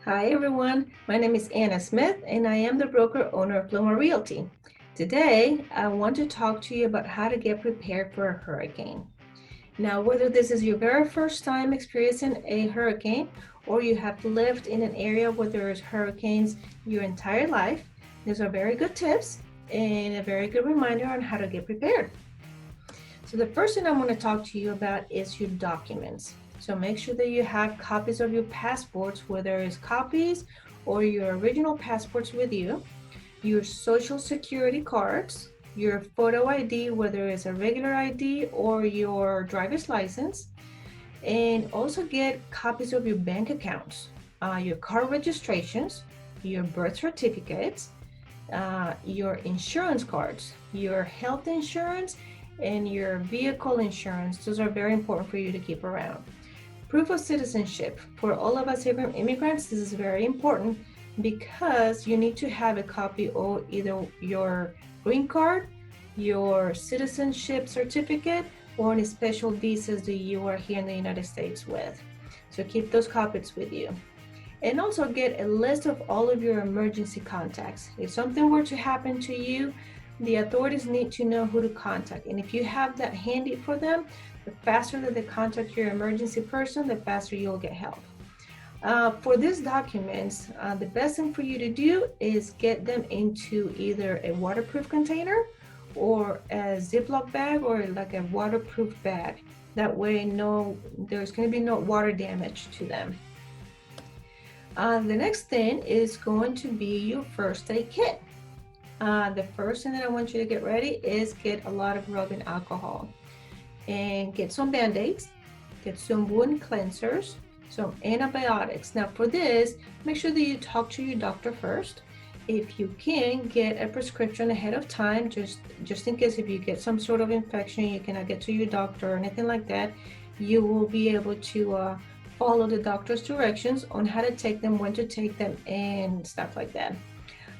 Hi everyone, my name is Anna Smith and I am the broker owner of Pluma Realty. Today, I want to talk to you about how to get prepared for a hurricane. Now, whether this is your very first time experiencing a hurricane or you have lived in an area where there's hurricanes your entire life, these are very good tips and a very good reminder on how to get prepared. So the first thing I want to talk to you about is your documents. So make sure that you have copies of your passports, whether it's copies or your original passports with you, your social security cards, your photo ID, whether it's a regular ID or your driver's license, and also get copies of your bank accounts, your car registrations, your birth certificates, your insurance cards, your health insurance, and your vehicle insurance. Those are very important for you to keep around. Proof of citizenship. For all of us immigrants, this is very important because you need to have a copy of either your green card, your citizenship certificate, or any special visas that you are here in the United States with. So keep those copies with you. And also get a list of all of your emergency contacts. If something were to happen to you, the authorities need to know who to contact. And if you have that handy for them, the faster that they contact your emergency person, the faster you'll get help. For these documents, the best thing for you to do is get them into either a waterproof container or a Ziploc bag or like a waterproof bag. That way, there's going to be no water damage to them. The next thing is going to be your first aid kit. The first thing that I want you to get ready is get a lot of rubbing alcohol and get some band-aids, get some wound cleansers, some antibiotics. Now for this, make sure that you talk to your doctor first. If you can, get a prescription ahead of time, just in case if you get some sort of infection, you cannot get to your doctor or anything like that, you will be able to follow the doctor's directions on how to take them, when to take them, and stuff like that.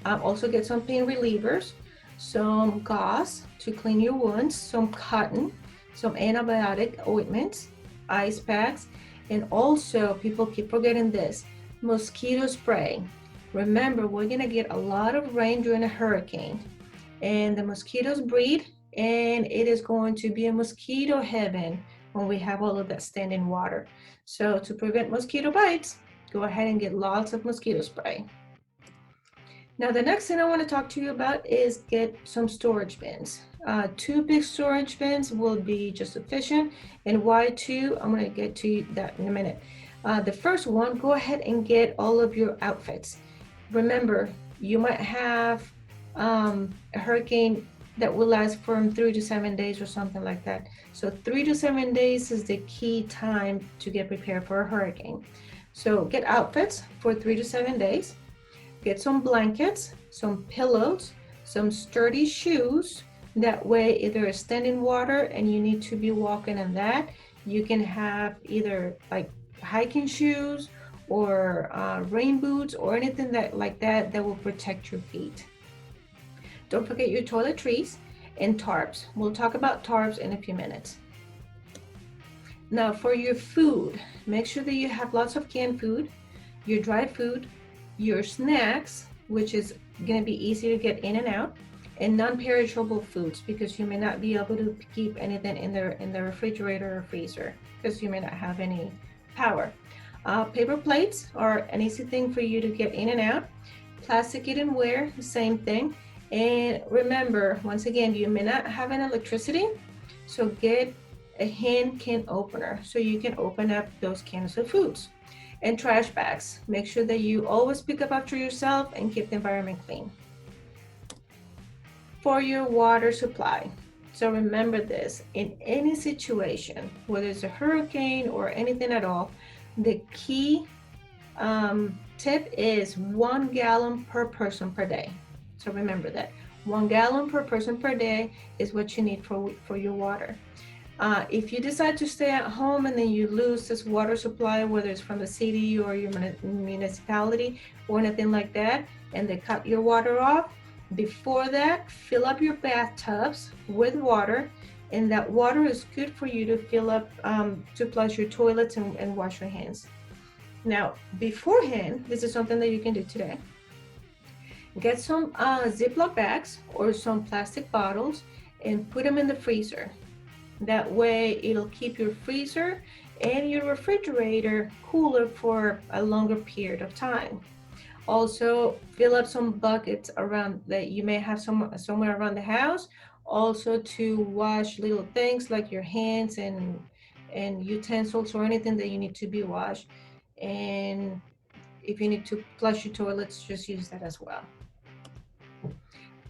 Also get some pain relievers, some gauze to clean your wounds, some cotton, some antibiotic ointments, ice packs, and also people keep forgetting this, mosquito spray. Remember, we're gonna get a lot of rain during a hurricane and the mosquitoes breed, and it is going to be a mosquito heaven when we have all of that standing water. So to prevent mosquito bites, go ahead and get lots of mosquito spray. Now the next thing I want to talk to you about is get some storage bins. 2 big storage bins will be just sufficient. And why 2? I'm going to get to that in a minute. The first one, go ahead and get all of your outfits. Remember, you might have a hurricane that will last from 3 to 7 days or something like that. So 3 to 7 days is the key time to get prepared for a hurricane. So get outfits for 3 to 7 days. Get some blankets, some pillows, some sturdy shoes. That way, if there is standing water and you need to be walking in that, you can have either like hiking shoes or rain boots or anything like that will protect your feet. Don't forget your toiletries and tarps. We'll talk about tarps in a few minutes. Now for your food, make sure that you have lots of canned food, your dry food, your snacks, which is going to be easy to get in and out, and non-perishable foods, because you may not be able to keep anything in the refrigerator or freezer because you may not have any power. Paper plates are an easy thing for you to get in and out. Plastic eatenware, the same thing. And remember, once again, you may not have an electricity, so get a hand can opener so you can open up those cans of foods. And trash bags. Make sure that you always pick up after yourself and keep the environment clean. For your water supply. So remember this, in any situation, whether it's a hurricane or anything at all, the key tip is 1 gallon per person per day. So remember that 1 gallon per person per day is what you need for your water. If you decide to stay at home and then you lose this water supply, whether it's from the city or your municipality or anything like that, and they cut your water off, before that, fill up your bathtubs with water, and that water is good for you to fill up, to flush your toilets and wash your hands. Now, beforehand, this is something that you can do today. Get some Ziploc bags or some plastic bottles and put them in the freezer. That way it'll keep your freezer and your refrigerator cooler for a longer period of time. Also, fill up some buckets around that you may have somewhere around the house, also to wash little things like your hands and utensils or anything that you need to be washed. And if you need to flush your toilets, just use that as well.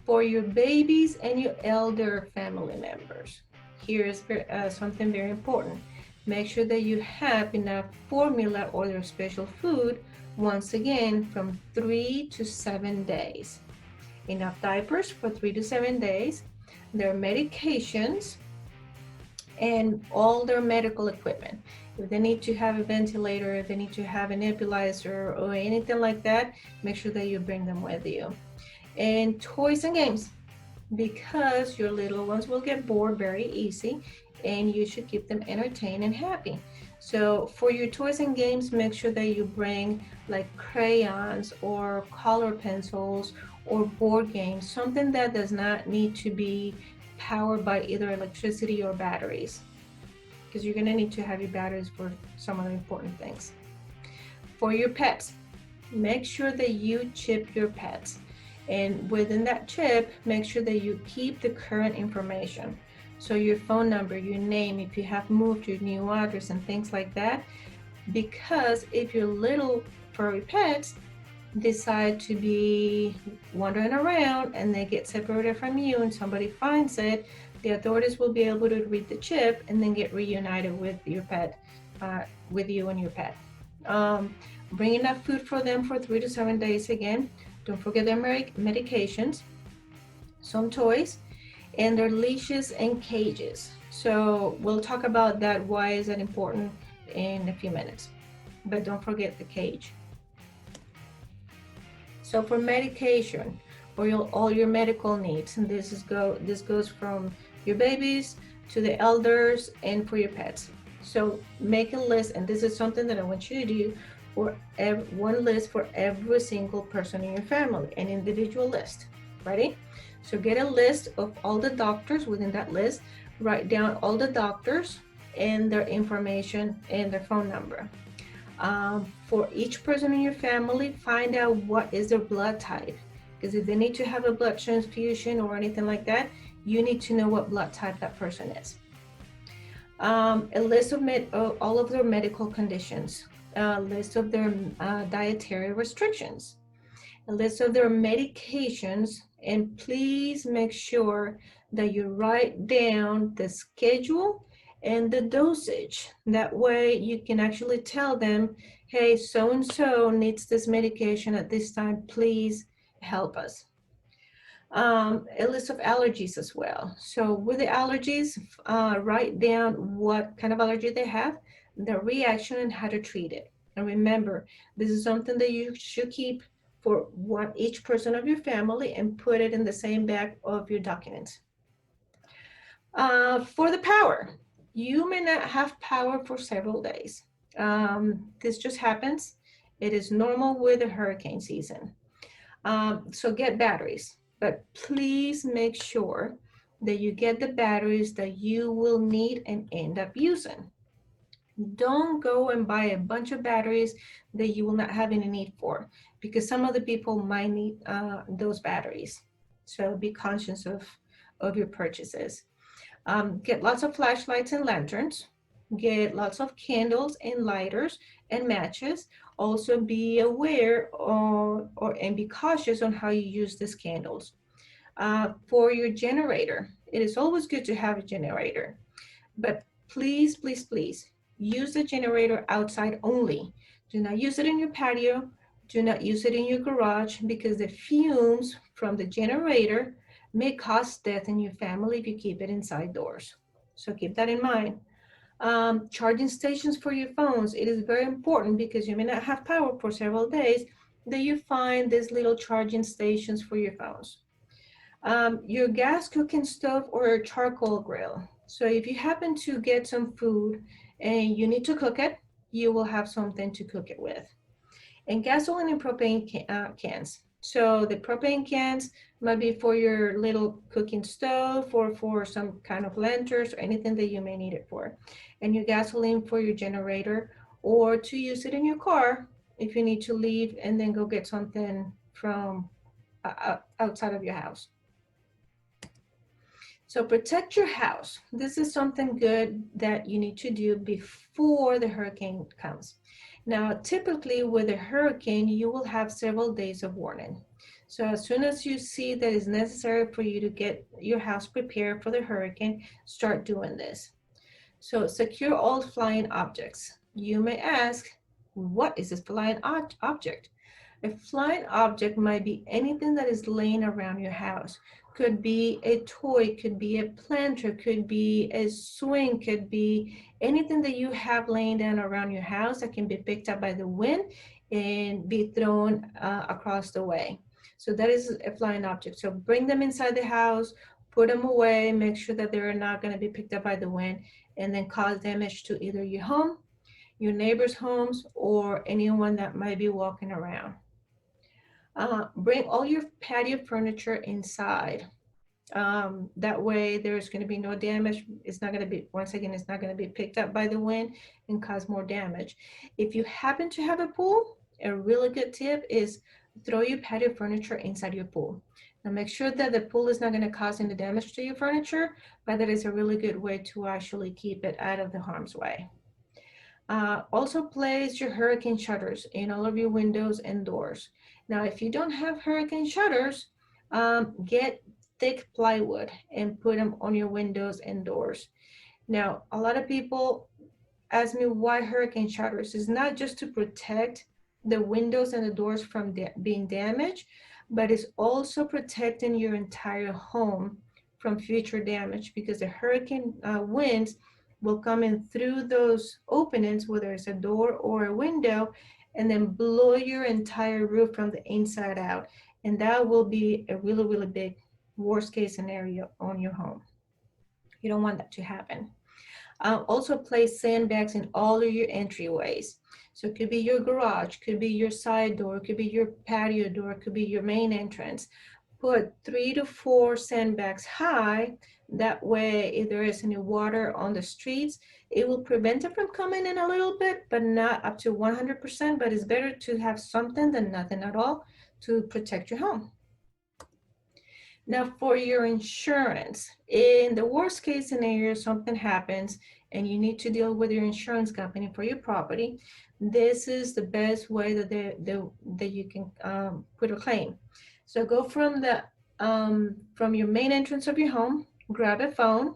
For your babies and your elder family members, here's something very important. Make sure that you have enough formula or their special food, once again, from 3 to 7 days. Enough diapers for 3 to 7 days, their medications, and all their medical equipment. If they need to have a ventilator, if they need to have a nebulizer or anything like that, make sure that you bring them with you. And toys and games, because your little ones will get bored very easy and you should keep them entertained and happy. So for your toys and games, make sure that you bring like crayons or color pencils or board games, something that does not need to be powered by either electricity or batteries, because you're going to need to have your batteries for some of the important things. For your pets, make sure that you chip your pets. And within that chip, make sure that you keep the current information. So your phone number, your name, if you have moved, your new address and things like that. Because if your little furry pets decide to be wandering around and they get separated from you and somebody finds it, the authorities will be able to read the chip and then get reunited with your pet, with you and your pet. Bring enough food for them for 3 to 7 days again. Don't forget their medications, some toys, and their leashes and cages. So we'll talk about that, why is that important, in a few minutes. But don't forget the cage. So for medication, for all your medical needs, and this goes from your babies to the elders and for your pets. So make a list, and this is something that I want you to do, for one list for every single person in your family, an individual list. Ready? So get a list of all the doctors within that list. Write down all the doctors and their information and their phone number. For each person in your family, find out what is their blood type, because if they need to have a blood transfusion or anything like that, you need to know what blood type that person is. A list of all of their medical conditions, a list of their dietary restrictions, a list of their medications, and please make sure that you write down the schedule and the dosage. That way you can actually tell them, hey, so-and-so needs this medication at this time, please help us. A list of allergies as well. So with the allergies, write down what kind of allergy they have, the reaction, and how to treat it. And remember, this is something that you should keep for each person of your family and put it in the same bag of your documents. For the power, you may not have power for several days. This just happens. It is normal with the hurricane season. So get batteries, but please make sure that you get the batteries that you will need and end up using. Don't go and buy a bunch of batteries that you will not have any need for, because some of the people might need those batteries. So be conscious of your purchases. Get lots of flashlights and lanterns. Get lots of candles and lighters and matches. Also be aware and be cautious on how you use these candles. For your generator, it is always good to have a generator, but please, please, please use the generator outside only. Do not use it in your patio. Do not use it in your garage, because the fumes from the generator may cause death in your family if you keep it inside doors. So keep that in mind. Charging stations for your phones. It is very important, because you may not have power for several days, that you find these little charging stations for your phones. Your gas cooking stove or charcoal grill. So if you happen to get some food and you need to cook it, you will have something to cook it with. And gasoline and propane cans. So the propane cans might be for your little cooking stove or for some kind of lanterns or anything that you may need it for. And your gasoline for your generator, or to use it in your car if you need to leave and then go get something from outside of your house. So protect your house. This is something good that you need to do before the hurricane comes. Now, typically with a hurricane, you will have several days of warning. So as soon as you see that it's necessary for you to get your house prepared for the hurricane, start doing this. So secure all flying objects. You may ask, what is this flying object? A flying object might be anything that is laying around your house. Could be a toy, could be a planter, could be a swing, could be anything that you have laying down around your house that can be picked up by the wind and be thrown across the way. So that is a flying object. So bring them inside the house, put them away, make sure that they're not going to be picked up by the wind and then cause damage to either your home, your neighbors' homes, or anyone that might be walking around. Bring all your patio furniture inside. That way there's going to be no damage. It's not going to be, once again, it's not going to be picked up by the wind and cause more damage. If you happen to have a pool, a really good tip is throw your patio furniture inside your pool. Now make sure that the pool is not going to cause any damage to your furniture, but that is a really good way to actually keep it out of the harm's way. Also place your hurricane shutters in all of your windows and doors. Now, if you don't have hurricane shutters, get thick plywood and put them on your windows and doors. Now, a lot of people ask me why hurricane shutters. It's not just to protect the windows and the doors from being damaged, but it's also protecting your entire home from future damage, because the hurricane winds will come in through those openings, whether it's a door or a window, and then blow your entire roof from the inside out. And that will be a really, really big worst case scenario on your home. You don't want that to happen. Also place sandbags in all of your entryways. So it could be your garage, could be your side door, could be your patio door, could be your main entrance. Put 3 to 4 sandbags high. That way, if there is any water on the streets, it will prevent it from coming in a little bit, but not up to 100%, but it's better to have something than nothing at all to protect your home. Now for your insurance, in the worst case scenario, something happens and you need to deal with your insurance company for your property, this is the best way that you can put a claim. So go from your main entrance of your home, grab a phone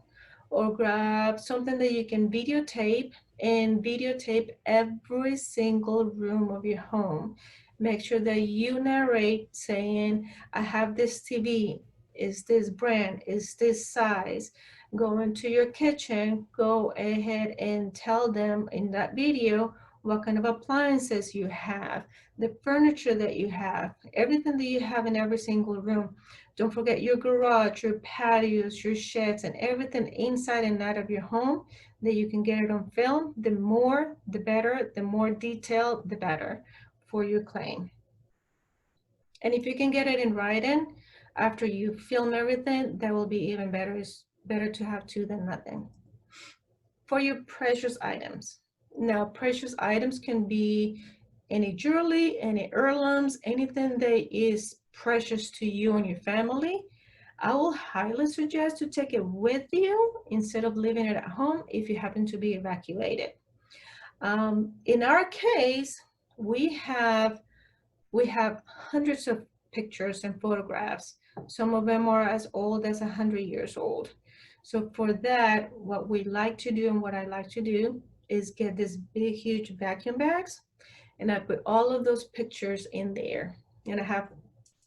or grab something that you can videotape and videotape every single room of your home. Make sure that you narrate saying, I have this TV, is this brand, is this size. Go into your kitchen, go ahead and tell them in that video what kind of appliances you have, the furniture that you have, everything that you have in every single room. Don't forget your garage, your patios, your sheds, and everything inside and out of your home that you can get it on film. The more, the better, the more detailed, the better for your claim. And if you can get it in writing after you film everything, that will be even better. It's better to have two than nothing. For your precious items. Now, precious items can be any jewelry, any heirlooms, anything that is precious to you and your family. I will highly suggest to take it with you instead of leaving it at home if you happen to be evacuated. In our case, we have hundreds of pictures and photographs. Some of them are as old as 100 years old. So for that, what we like to do and what I like to do is get this big, huge vacuum bags, and I put all of those pictures in there. And I have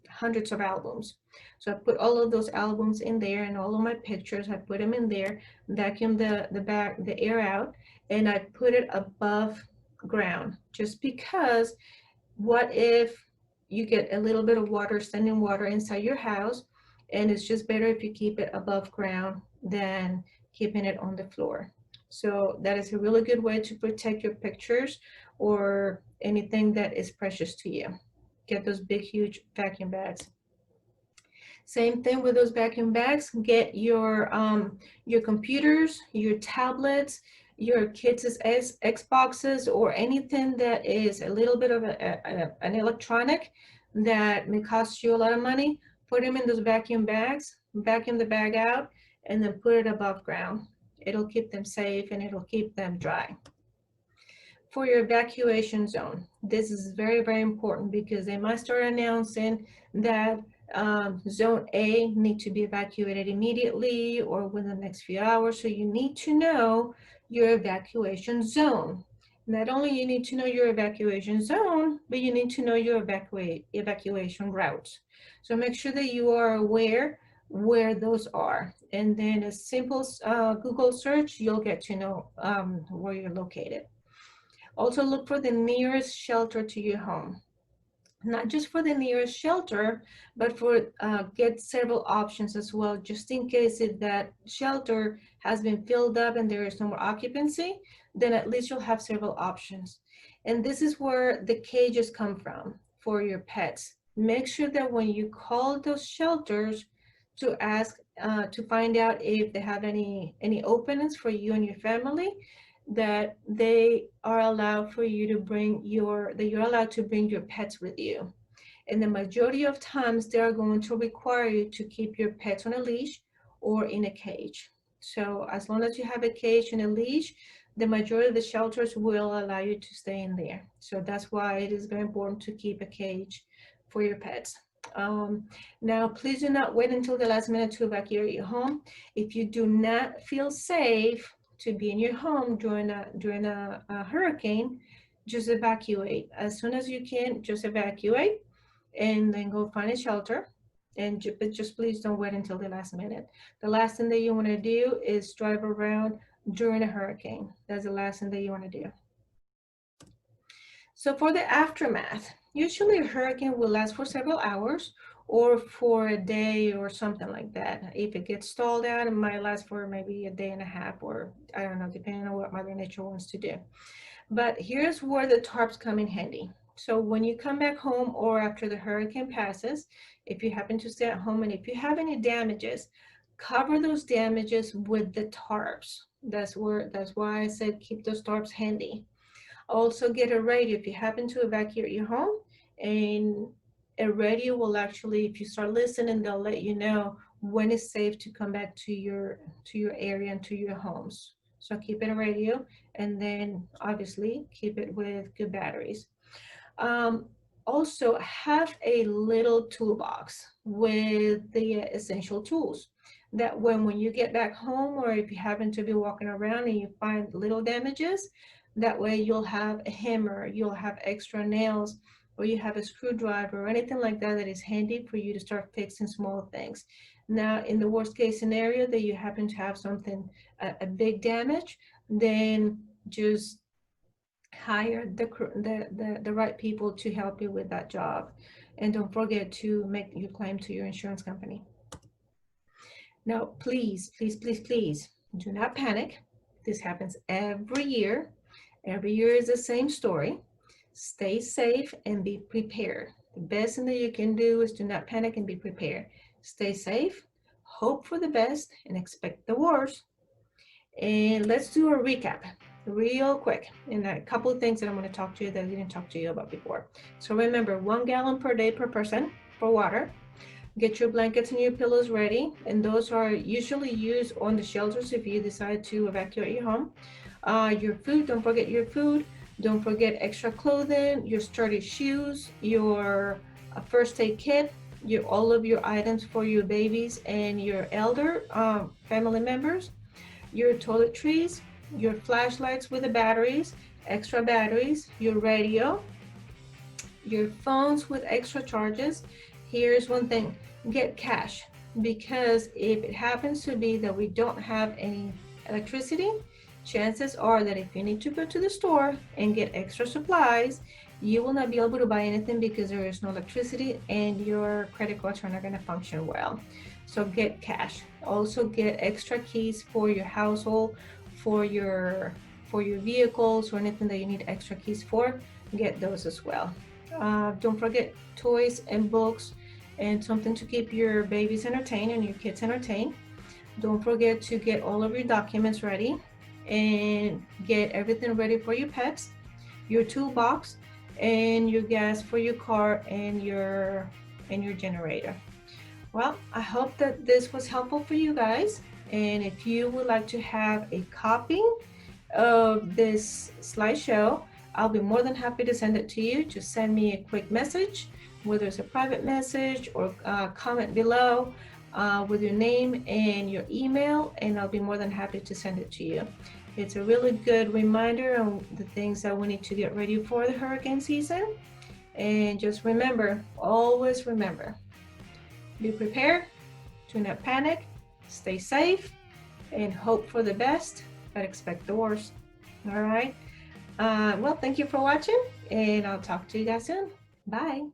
hundreds of albums. So I put all of those albums in there and all of my pictures, I put them in there, vacuum the air out, and I put it above ground, just because what if you get a little bit of water, standing water inside your house, and it's just better if you keep it above ground than keeping it on the floor. So that is a really good way to protect your pictures or anything that is precious to you. Get those big, huge vacuum bags. Same thing with those vacuum bags. Get your computers, your tablets, your kids' Xboxes, or anything that is a little bit of an electronic that may cost you a lot of money. Put them in those vacuum bags, vacuum the bag out, and then put it above ground. It'll keep them safe and it'll keep them dry. For your evacuation zone, this is very, very important because they might start announcing that zone A need to be evacuated immediately or within the next few hours. So you need to know your evacuation zone. Not only you need to know your evacuation zone, but you need to know your evacuation routes. So make sure that you are aware where those are. And then a simple Google search, you'll get to know where you're located. Also look for the nearest shelter to your home. Not just for the nearest shelter, but for get several options as well, just in case if that shelter has been filled up and there is no more occupancy, then at least you'll have several options. And this is where the cages come from for your pets. Make sure that when you call those shelters to ask to find out if they have any openings for you and your family, that they are allowed for you to bring that you're allowed to bring your pets with you. And the majority of times they are going to require you to keep your pets on a leash or in a cage. So as long as you have a cage and a leash, the majority of the shelters will allow you to stay in there. So that's why it is very important to keep a cage for your pets. Now, please do not wait until the last minute to evacuate your home. If you do not feel safe to be in your home during a hurricane, just evacuate. As soon as you can, just evacuate and then go find a shelter. But just please don't wait until the last minute. The last thing that you want to do is drive around during a hurricane. That's the last thing that you want to do. So for the aftermath, usually a hurricane will last for several hours or for a day or something like that. If it gets stalled out, it might last for maybe a day and a half, or I don't know, depending on what Mother Nature wants to do. But here's where the tarps come in handy. So when you come back home or after the hurricane passes, if you happen to stay at home and if you have any damages, cover those damages with the tarps. That's why I said keep those tarps handy. Also get a radio if you happen to evacuate your home, and a radio will actually, if you start listening, they'll let you know when it's safe to come back to your area and to your homes. So keep it a radio, and then obviously keep it with good batteries. Also have a little toolbox with the essential tools that when you get back home, or if you happen to be walking around and you find little damages, that way you'll have a hammer, you'll have extra nails, or you have a screwdriver or anything like that that is handy for you to start fixing small things. Now, in the worst case scenario that you happen to have something, a big damage, then just hire the right people to help you with that job. And don't forget to make your claim to your insurance company. Now, please, please, please, please do not panic. This happens every year. Every year is the same story. Stay safe and be prepared. The best thing that you can do is do not panic and be prepared. Stay safe, hope for the best, and expect the worst. And let's do a recap real quick. And a couple of things that I'm going to talk to you that I didn't talk to you about before. So remember, 1 gallon per day per person for water. Get your blankets and your pillows ready. And those are usually used on the shelters if you decide to evacuate your home. Your food, don't forget your food. Don't forget extra clothing, your sturdy shoes, your first aid kit, all of your items for your babies and your elder family members, your toiletries, your flashlights with the batteries, extra batteries, your radio, your phones with extra charges. Here's one thing, get cash, because if it happens to be that we don't have any electricity, chances are that if you need to go to the store and get extra supplies, you will not be able to buy anything because there is no electricity and your credit cards are not going to function well. So get cash. Also get extra keys for your household, for your vehicles or anything that you need extra keys for, get those as well. Don't forget toys and books and something to keep your babies entertained and your kids entertained. Don't forget to get all of your documents ready and get everything ready for your pets, your toolbox, and your gas for your car and your generator. Well, I hope that this was helpful for you guys. And if you would like to have a copy of this slideshow, I'll be more than happy to send it to you. Just send me a quick message, whether it's a private message or comment below with your name and your email, and I'll be more than happy to send it to you. It's a really good reminder on the things that we need to get ready for the hurricane season. And just remember, always remember, be prepared, do not panic, stay safe, and hope for the best, but expect the worst. All right. Well, thank you for watching, and I'll talk to you guys soon. Bye.